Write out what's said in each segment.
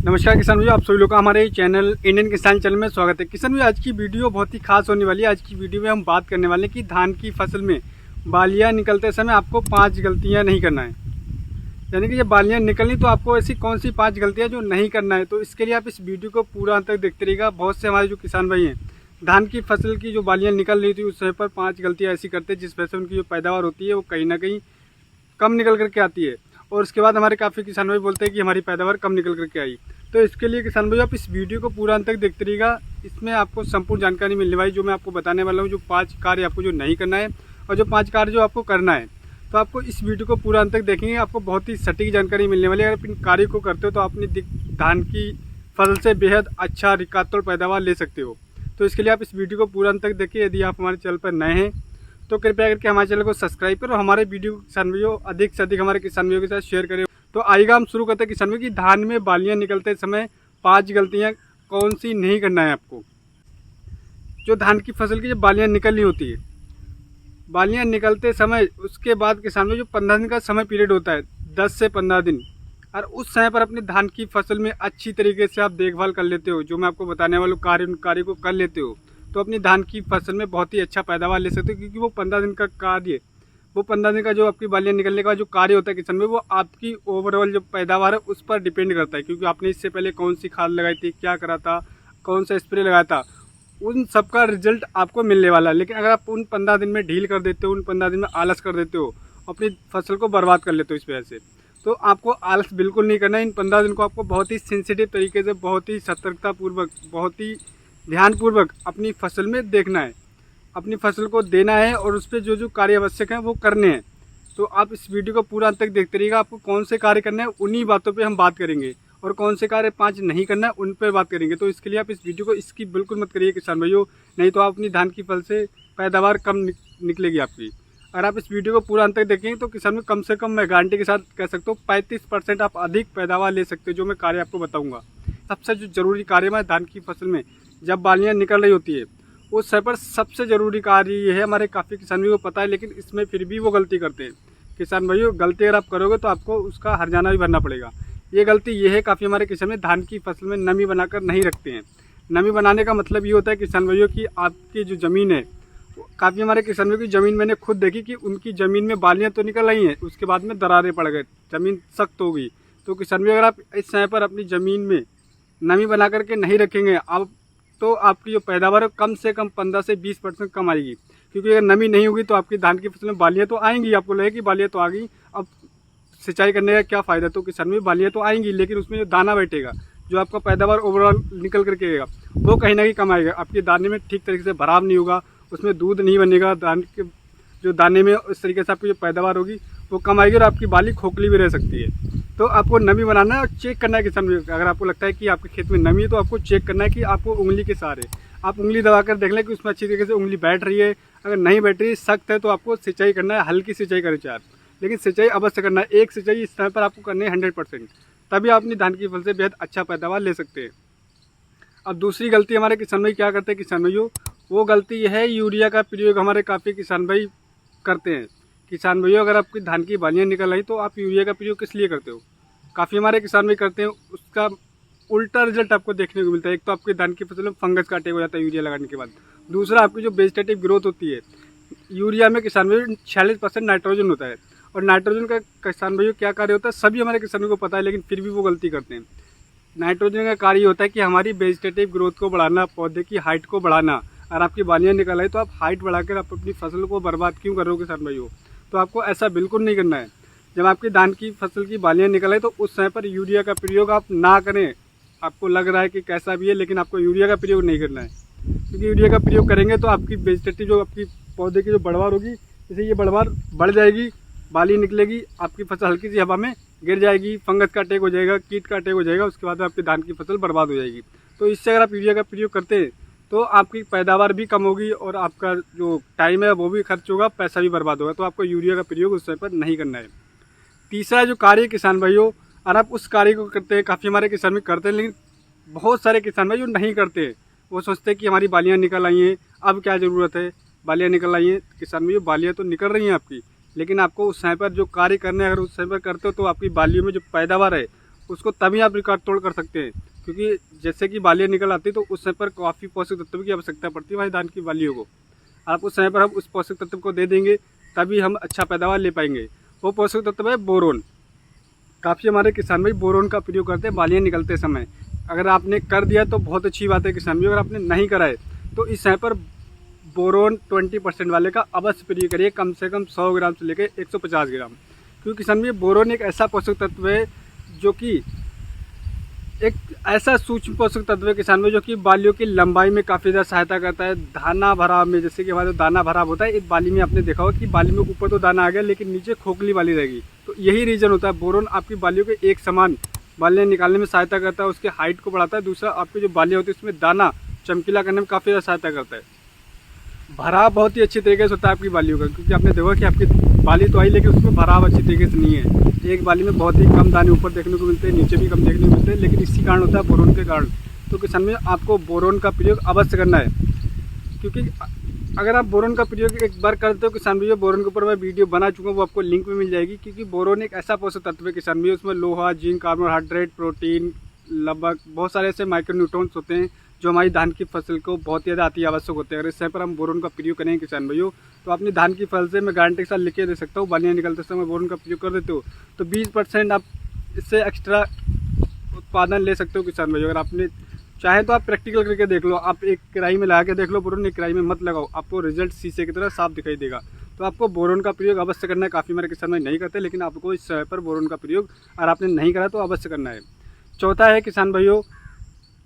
नमस्कार किसान भैया, आप सभी लोग का हमारे चैनल इंडियन किसान चैनल में स्वागत है। किसान भैया, आज की वीडियो बहुत ही खास होने वाली है। आज की वीडियो में हम बात करने वाले हैं कि धान की फसल में बालियां निकलते समय आपको 5 गलतियां नहीं करना है। यानी कि जब बालियां निकलनी तो आपको ऐसी कौन सी 5 गलतियां जो नहीं करना है। तो इसके लिए आप इस वीडियो को पूरा अंत तक देखते रहिएगा। बहुत से हमारे जो किसान भाई हैं, धान की फसल की जो बालियाँ निकल रही थी उस समय पर 5 गलतियाँ ऐसी करते हैं जिस वजह से उनकी जो पैदावार होती है वो कहीं ना कहीं कम निकल करके आती है। और उसके बाद हमारे काफ़ी किसान भाई बोलते हैं कि हमारी पैदावार कम निकल करके आई। तो इसके लिए किसान भाई आप इस वीडियो को पूरा अंत तक देखते रहिएगा। इसमें आपको संपूर्ण जानकारी मिलने वाली जो मैं आपको बताने वाला हूँ, जो 5 कार्य आपको जो नहीं करना है और जो 5 कार्य जो आपको करना है। तो आपको इस वीडियो को पूरा अंत तक देखेंगे, आपको बहुत ही सटीक जानकारी मिलने वाली है। अगर इन कार्य को करते हो तो अपनी धान की फसल से बेहद अच्छा रिकातोड़ पैदावार ले सकते हो। तो इसके लिए आप इस वीडियो को पूरा अंत तक देखिए। यदि आप हमारे चैनल पर नए हैं तो कृपया करके हमारे चैनल को सब्सक्राइब करो। हमारे वीडियो किसान भाइयों अधिक से अधिक हमारे किसान भाइयों के साथ शेयर करें। तो आइएगा हम शुरू करते हैं किसान भाइयों की धान में बालियां निकलते समय 5 गलतियां कौन सी नहीं करना है आपको। जो धान की फसल की जब बालियां निकलनी होती है, बालियां निकलते समय उसके बाद किसान भाई जो 15 दिन का समय पीरियड होता है, 10 से 15 दिन, और उस समय पर अपनी धान की फसल में अच्छी तरीके से आप देखभाल कर लेते हो, जो मैं आपको बताने वाला हूँ कार्य, उन कार्य को कर लेते हो तो अपनी धान की फसल में बहुत ही अच्छा पैदावार ले सकते हो। क्योंकि वो 15 दिन का कार्य, वो 15 दिन का जो आपकी बालियां निकलने का जो कार्य होता है किसान में, वो आपकी ओवरऑल जो पैदावार है उस पर डिपेंड करता है। क्योंकि आपने इससे पहले कौन सी खाद लगाई थी, क्या करा था, कौन सा स्प्रे लगाया था, उन सब का रिजल्ट आपको मिलने वाला है। लेकिन अगर आप उन 15 दिन में ढील कर देते हो, उन 15 दिन में आलस कर देते हो, अपनी फसल को बर्बाद कर लेते हो इस वजह से, तो आपको आलस बिल्कुल नहीं करना है। इन 15 दिन को आपको बहुत ही सेंसिटिव तरीके से, बहुत ही सतर्कतापूर्वक, बहुत ही ध्यानपूर्वक अपनी फसल में देखना है, अपनी फसल को देना है और उस पर जो जो कार्य आवश्यक हैं वो करने हैं। तो आप इस वीडियो को पूरा अंत तक देखते रहिएगा। आपको कौन से कार्य करने हैं उन्हीं बातों पे हम बात करेंगे, और कौन से कार्य 5 नहीं करना है उन पर बात करेंगे। तो इसके लिए आप इस वीडियो को स्किप बिल्कुल मत करिए किसान भाइयों, नहीं तो आप अपनी धान की फसल से पैदावार कम निकलेगी आपकी। अगर आप इस वीडियो को पूरा अंत तक देखेंगे तो किसान में कम से कम मैं गारंटी के साथ कह सकता हूँ 35% आप अधिक पैदावार ले सकते हो, जो मैं कार्य आपको बताऊँगा। सबसे जो जरूरी कार्य है धान की फसल में जब बालियाँ निकल रही होती है उस समय पर सबसे ज़रूरी कार्य ये है, हमारे काफ़ी किसान भाइयों को पता है लेकिन इसमें फिर भी वो गलती करते हैं। किसान भाइयों, गलती अगर आप करोगे तो आपको उसका हर्जाना भी भरना पड़ेगा। ये गलती ये है, काफ़ी हमारे किसान भाई धान की फसल में नमी बनाकर नहीं रखते हैं। नमी बनाने का मतलब ये होता है किसान भाइयों की आपकी जो ज़मीन है, काफ़ी हमारे किसान भाइयों की ज़मीन मैंने खुद देखी कि उनकी ज़मीन में बालियाँ तो निकल रही हैं, उसके बाद में दरारें पड़ गए, ज़मीन सख्त हो गई। तो किसान भाई अगर आप इस समय पर अपनी ज़मीन में नमी बना करके नहीं रखेंगे आप, तो आपकी जो पैदावार है कम से कम 15 से 20% कम आएगी। क्योंकि अगर नमी नहीं होगी तो आपकी धान की फसल में बालियाँ तो आएंगी, आपको लगेगा कि बालियाँ तो आ गई, अब सिंचाई करने का क्या फ़ायदा। तो किसान में बालियाँ तो आएंगी लेकिन उसमें जो दाना बैठेगा, जो आपका पैदावार ओवरऑल निकल करके आएगा, वो कहीं ना कहीं कम आएगा। आपके दाने में ठीक तरीके से भराव नहीं होगा, उसमें दूध नहीं बनेगा, धान के जो दाने में इस तरीके से आपकी जो पैदावार होगी वो कम आएगी और आपकी बाली खोखली भी रह सकती है। तो आपको नमी बनाना है और चेक करना है किसान। अगर आपको लगता है कि आपके खेत में नमी है तो आपको चेक करना है कि आपको उंगली के सहारे आप उंगली दबाकर देख लें कि उसमें अच्छी तरीके से उंगली बैठ रही है। अगर नहीं बैठ रही, सख्त है, तो आपको सिंचाई करना है, हल्की सिंचाई करें चार, लेकिन सिंचाई अवश्य करना है। एक सिंचाई इस समय पर आपको करनी है 100%, तभी आप अपनी धान की फसल से बेहद अच्छा पैदावार ले सकते हैं। अब दूसरी गलती हमारे किसान भाई क्या करते हैं किसान भाइयों, वो गलती है यूरिया का प्रयोग हमारे काफ़ी किसान भाई करते हैं। किसान भाइयों, अगर आपकी धान की बालियाँ निकल आई तो आप यूरिया का प्रयोग किस लिए करते हो? काफ़ी हमारे किसान भाई करते हैं, उसका उल्टा रिजल्ट आपको देखने को मिलता है। एक तो आपकी धान की फसल में फंगस का अटैक हो जाता है यूरिया लगाने के बाद, दूसरा आपकी जो वेजिटेटिव ग्रोथ होती है, यूरिया में किसान भाई 46% नाइट्रोजन होता है, और नाइट्रोजन का किसान भाइयों क्या कार्य होता है सभी हमारे किसानों को पता है, लेकिन फिर भी वो गलती करते हैं। नाइट्रोजन का कार्य होता है कि हमारी वेजिटेटिव ग्रोथ को बढ़ाना, पौधे की हाइट को बढ़ाना। और आपकी बालियाँ निकल आई तो आप हाइट बढ़ाकर आप अपनी फसल को बर्बाद क्यों कर रहे हो किसान भाइयों? तो आपको ऐसा बिल्कुल नहीं करना है। जब आपकी धान की फसल की बालियाँ निकल आई तो उस समय पर यूरिया का प्रयोग आप ना करें। आपको लग रहा है कि कैसा भी है, लेकिन आपको यूरिया का प्रयोग नहीं करना है। क्योंकि यूरिया का प्रयोग करेंगे तो आपकी वेजिटेटिव जो आपकी पौधे की जो बढ़वार होगी, जैसे ये बढ़वार बढ़ जाएगी, बाली निकलेगी, आपकी फसल हल्की सी हवा में गिर जाएगी, फंगस का अटैक हो जाएगा, कीट का अटैक हो जाएगा, उसके बाद आपकी धान की फसल बर्बाद हो जाएगी। तो इससे अगर आप यूरिया का प्रयोग करते हैं तो आपकी पैदावार भी कम होगी और आपका जो टाइम है वो भी खर्च होगा, पैसा भी बर्बाद होगा। तो आपको यूरिया का प्रयोग उस समय पर नहीं करना है। तीसरा जो कार्य किसान भाइयों, और आप उस कार्य को करते हैं, काफ़ी हमारे किसान भी करते हैं, लेकिन बहुत सारे किसान भाई जो नहीं करते, वो सोचते हैं कि हमारी बालियाँ निकल आई हैं, अब क्या ज़रूरत है, बालियाँ निकल आई हैं। किसान भाइयों, बालियाँ तो निकल रही हैं आपकी, लेकिन आपको उस समय पर जो कार्य करने हैं, अगर उस समय पर करते हो तो आपकी बालियों में जो पैदावार है उसको तभी आप रिकॉर्ड तोड़ कर सकते हैं, क्योंकि जैसे कि बालियाँ निकल आती है तो उस समय पर काफ़ी पोषक तत्वों की आवश्यकता पड़ती है हमारी धान की बालियों को। आप उस समय पर हम उस पोषक तत्व को दे देंगे तभी हम अच्छा पैदावार ले पाएंगे। वो पोषक तत्व है बोरोन। काफ़ी हमारे किसान भाई बोरोन का प्रयोग करते हैं बालियाँ निकलते समय। अगर आपने कर दिया तो बहुत अच्छी बात है किसान भाई, अगर आपने नहीं कराए तो इस समय पर बोरोन 20% वाले का अवश्य प्रयोग करिए, कम से कम 100 ग्राम से लेकर 150 ग्राम। क्योंकि किसान भाई बोरोन एक ऐसा पोषक तत्व है जो कि एक ऐसा सूक्ष्म पोषक तत्व है किसान में, जो कि बालियों की लंबाई में काफ़ी ज़्यादा सहायता करता है। दाना भराव में, जैसे कि हमारे दाना भराव होता है, इस बाली में आपने देखा होगा कि बाली में ऊपर तो दाना आ गया लेकिन नीचे खोखली वाली रहेगी, तो यही रीज़न होता है। बोरोन आपकी बालियों के एक समान बालियाँ निकालने में सहायता करता है, उसके हाइट को बढ़ाता है। दूसरा, आपकी जो बालियाँ होती है उसमें दाना चमकीला करने में काफ़ी ज़्यादा सहायता करता है। भराव बहुत ही अच्छी तरीके से होता है आपकी बालियों का, क्योंकि आपने देखा कि आपकी बाली तो आई लेकिन उसमें भराव अच्छी तरीके से नहीं है। एक बाली में बहुत ही कम दाने ऊपर देखने को मिलते हैं, नीचे भी कम देखने को मिलते हैं, लेकिन इसी कारण होता है बोरोन के कारण। तो किसान में आपको बोरोन का प्रयोग अवश्य करना है, क्योंकि अगर आप बोरोन का प्रयोग एक बार करते हो किसान भैया, बोरोन के ऊपर मैं वीडियो बना चुका हूँ, वो आपको लिंक में मिल जाएगी। क्योंकि बोरोन एक ऐसा पोषक तत्व है किसान भैया, उसमें लोहा, जिंक, कार्बोहाइड्रेट, प्रोटीन, लवक, बहुत सारे ऐसे माइक्रोन्यूट्रॉन्स होते हैं जो हमारी धान की फसल को बहुत ही ज़्यादा अति आवश्यक होते हैं। अगर इस समय पर हम बोरोन का प्रयोग करेंगे किसान भाइयों, तो अपनी धान की फसल से मैं गारंटी के साथ लिख के दे सकता हूँ, बालियाँ निकलते समय बोरोन का प्रयोग कर देते हो तो 20% आप इससे एक्स्ट्रा उत्पादन ले सकते हो किसान भाइयों। अगर आपने चाहे तो आप प्रैक्टिकल करके देख लो, आप एक कढ़ाई में लगा के देख लो बोरोन, एक कढ़ाई में मत लगाओ, आपको रिजल्ट शीशे की तरह साफ दिखाई देगा। तो आपको बोरोन का प्रयोग अवश्य करना है। काफ़ी मेरे किसान भाई नहीं करते, लेकिन आपको इस समय पर बोरोन का प्रयोग अगर आपने नहीं करा तो अवश्य करना है। चौथा है किसान भाइयों,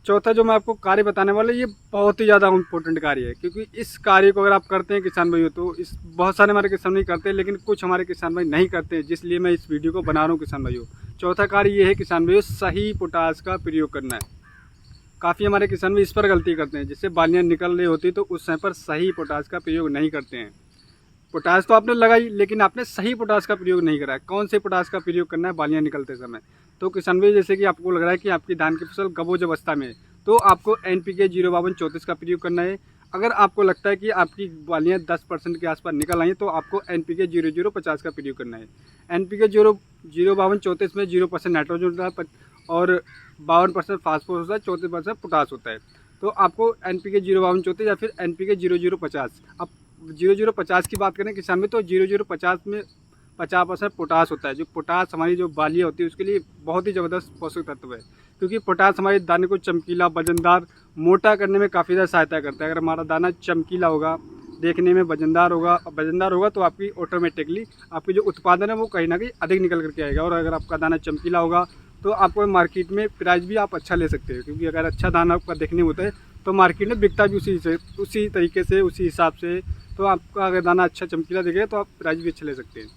चौथा जो मैं आपको कार्य बताने वाला, ये बहुत ही ज़्यादा इम्पोर्टेंट कार्य है, क्योंकि इस कार्य को अगर आप करते हैं किसान भाइयों तो इस बहुत सारे हमारे किसान नहीं करते, लेकिन कुछ हमारे किसान भाई नहीं करते, जिसलिए मैं इस वीडियो को बना रहा हूँ किसान भाइयों। चौथा कार्य ये है किसान भाइयों, सही पोटास का प्रयोग करना है। काफ़ी हमारे किसान भाई इस पर गलती करते हैं, जिससे बालियाँ निकल रही होती तो उस समय पर सही पोटास का प्रयोग नहीं करते हैं। पोटास तो आपने लगाई लेकिन आपने सही पोटास का प्रयोग नहीं करा है। कौन से पोटास का प्रयोग करना है बालियाँ निकलते समय? तो किसान भाई, जैसे कि आपको लग रहा है कि आपकी धान की फसल गबोज अवस्था में है, तो आपको NPK 05234 का प्रयोग करना है। अगर आपको लगता है कि आपकी बालियाँ 10% के आसपास निकल आई हैं, तो आपको NPK 0050 का प्रयोग करना है। NPK 05234 में 0% नाइट्रोजन होता है और 52% फास्फोरस होता है, 34% पोटास होता है। तो आपको NPK 05234 या फिर NPK 0050, अब 0050 की बात करें किसान में, तो 0050 में 50% पोटास होता है। जो पोटास हमारी जो बालियाँ होती है उसके लिए बहुत ही ज़बरदस्त पोषक तत्व है, क्योंकि पोटास हमारे दाने को चमकीला, वजनदार, मोटा करने में काफ़ी ज़्यादा सहायता करता है। अगर हमारा दाना चमकीला होगा, देखने में वजनदार होगा तो आपकी ऑटोमेटिकली आपकी जो उत्पादन है वो कहीं ना कहीं अधिक निकल करके आएगा। और अगर आपका दाना चमकीला होगा तो आपको मार्केट में प्राइस भी आप अच्छा ले सकते हो, क्योंकि अगर अच्छा दाना आपका देखने में होता है तो मार्केट में बिकता भी उसी तरीके से, उसी हिसाब से। तो आपका अगर दाना अच्छा चमकीला दिखे तो आप प्राइस भी अच्छा ले सकते हैं।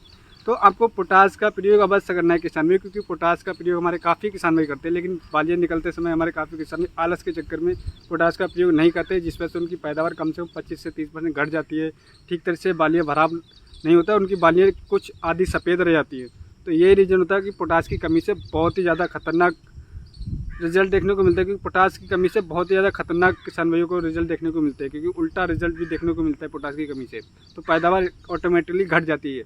तो आपको पोटास का प्रयोग अवश्य करना है किसान भाई, क्योंकि पोटास का प्रयोग हमारे काफ़ी किसान भाई करते हैं, लेकिन बालियाँ निकलते समय हमारे काफ़ी किसान भाई आलस के चक्कर में पोटास का प्रयोग नहीं करते, जिस वजह से उनकी पैदावार कम से कम 25 से 30% घट जाती है। ठीक तरह से बालियाँ भराव नहीं होता, उनकी बालियाँ कुछ आधी सफ़ेद रह जाती है। तो यही रीज़न होता है कि पोटास की कमी से बहुत ही ज़्यादा खतरनाक रिजल्ट देखने को मिलता है, क्योंकि पोटास की कमी से बहुत ही ज़्यादा खतरनाक किसान भाइयों को रिजल्ट देखने को मिलते हैं, क्योंकि उल्टा रिजल्ट भी देखने को मिलता है पोटास की कमी से, तो पैदावार ऑटोमेटिकली घट जाती है।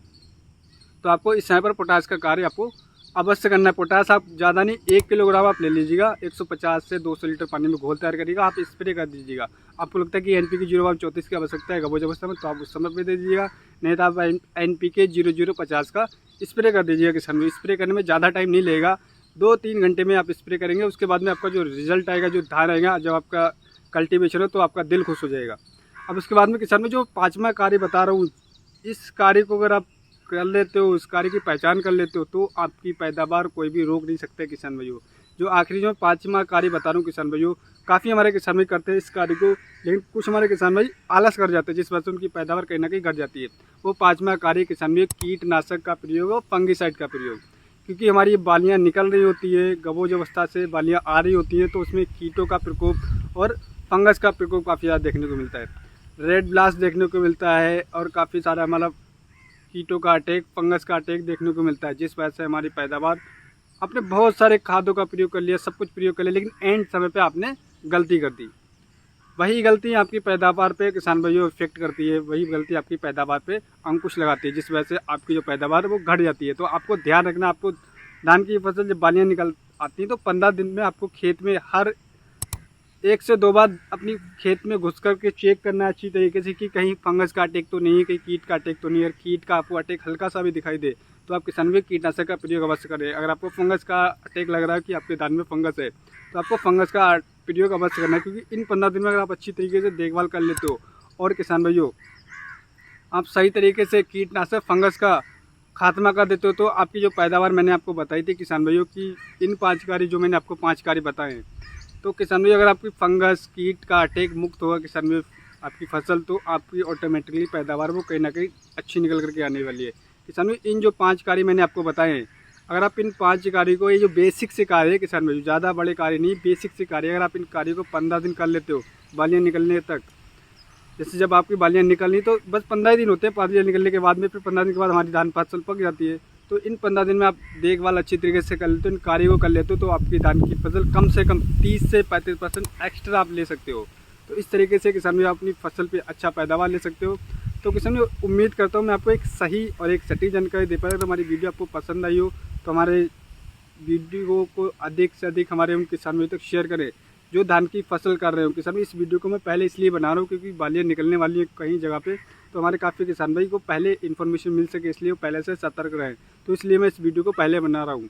तो आपको इस समय पर पोटास का कार्य आपको अवश्य करना है। पोटास आप ज़्यादा नहीं, 1 किलोग्राम आप ले लीजिएगा, 150 से 200 लीटर पानी में घोल तैयार करिएगा, आप स्प्रे कर दीजिएगा। आपको लगता है कि NPK 034 की आवश्यकता है गबोज अवस्था में, तो आप उस समय पे दे दीजिएगा, नहीं तो आप NPK 0050 का स्प्रे कर दीजिएगा किसान भाई। स्प्रे करने में ज़्यादा टाइम नहीं लगेगा, 2-3 घंटे में आप स्प्रे करेंगे। उसके बाद में आपका जो रिजल्ट आएगा, जो धान आएगा, जब आपका कल्टीवेशन हो तो आपका दिल खुश हो जाएगा। अब उसके बाद में किसान में जो 5वां कार्य बता रहा हूँ, इस कार्य को अगर आप कर लेते हो, उस कार्य की पहचान कर लेते हो, तो आपकी पैदावार कोई भी रोक नहीं सकता है किसान भाइयों। जो आखिरी जो 5वां कार्य बता रहा हूँ किसान भाइयों, काफ़ी हमारे किसान भाई करते हैं इस कार्य को, लेकिन कुछ हमारे किसान भाई आलस कर जाते हैं, जिस वजह से उनकी पैदावार कहीं ना कहीं घट जाती है। वो 5वां कार्य किसान भाई कीटनाशक का प्रयोग और फंगिसाइड का प्रयोग। क्योंकि हमारी बालियाँ निकल रही होती है, गबोज अवस्था से बालियाँ आ रही होती हैं, तो उसमें कीटों का प्रकोप और फंगस का प्रकोप काफ़ी ज़्यादा देखने को मिलता है। रेड ब्लास्ट देखने को मिलता है और काफ़ी सारा मतलब कीटों का अटैक, फंगस का अटैक देखने को मिलता है, जिस वजह से हमारी पैदावार, आपने बहुत सारे खादों का प्रयोग कर लिया, सब कुछ प्रयोग कर लिया, लेकिन एंड समय पे आपने गलती कर दी। वही गलती आपकी पैदावार पे किसान भाइयों इफेक्ट करती है, वही गलती आपकी पैदावार पे अंकुश लगाती है, जिस वजह से आपकी जो पैदावार है वो घट जाती है। तो आपको ध्यान रखना, आपको धान की फसल जब बालियाँ आती हैं तो 15 दिन में आपको खेत में हर 1 से 2 बार अपनी खेत में घुस कर के चेक करना है अच्छी तरीके से कि कहीं फंगस का अटैक तो नहीं है, कहीं कीट का अटैक तो नहीं है। अगर कीट का आपको अटैक हल्का सा भी दिखाई दे तो आप किसान भी कीटनाशक का प्रयोग अवश्य करें। अगर आपको फंगस का अटैक लग रहा है कि आपके धान में फंगस है तो आपको फंगस का प्रयोग अवश्य करना है, क्योंकि इन 15 दिन में अगर आप अच्छी तरीके से देखभाल कर लेते हो और किसान भाइयों आप सही तरीके से कीटनाशक फंगस का खात्मा कर देते हो तो आपकी जो पैदावार मैंने आपको बताई थी किसान भाइयों की, इन 5 कार्य जो मैंने आपको 5 कार्य बताए हैं, तो किसान भाई अगर आपकी फंगस कीट का अटैक मुक्त होगा किसान भाई आपकी फसल, तो आपकी ऑटोमेटिकली पैदावार वो कहीं ना कहीं अच्छी निकल करके आने वाली है। किसान भाई इन जो 5 कार्य मैंने आपको बताए हैं, अगर आप इन 5 कार्य को, ये जो बेसिक से कार्य है किसान भाई, ज़्यादा बड़े कार्य नहीं, बेसिक से कार्य, अगर आप इन कार्यों को 15 दिन कर लेते हो बालियाँ निकलने तक, जैसे जब आपकी बालियाँ निकलनी तो बस 15 दिन होते हैं, बालियाँ निकलने के बाद में फिर 15 दिन के बाद हमारी धान फसल पक जाती है। तो इन 15 दिन में आप देखभाल अच्छी तरीके से कर लेते हो, इन कार्यों को कर लेते हो तो आपकी धान की फसल कम से कम 30 से 35% एक्स्ट्रा आप ले सकते हो। तो इस तरीके से किसान भाई आप अपनी फसल पे अच्छा पैदावार ले सकते हो। तो किसान भाई उम्मीद करता हूँ मैं आपको एक सही और एक सटीक जानकारी दे पाया। तो हमारी वीडियो आपको पसंद आई हो तो हमारे वीडियो को अधिक से अधिक हमारे उन किसान भाई तक शेयर करें जो धान की फसल कर रहे हो। किसान भाई इस वीडियो को मैं पहले इसलिए बना रहा हूँ क्योंकि बालियाँ निकलने वाली है कहीं जगह पे, तो हमारे काफ़ी किसान भाई को पहले इन्फॉर्मेशन मिल सके, इसलिए वो पहले से सतर्क रहें। तो इसलिए मैं इस वीडियो को पहले बना रहा हूँ।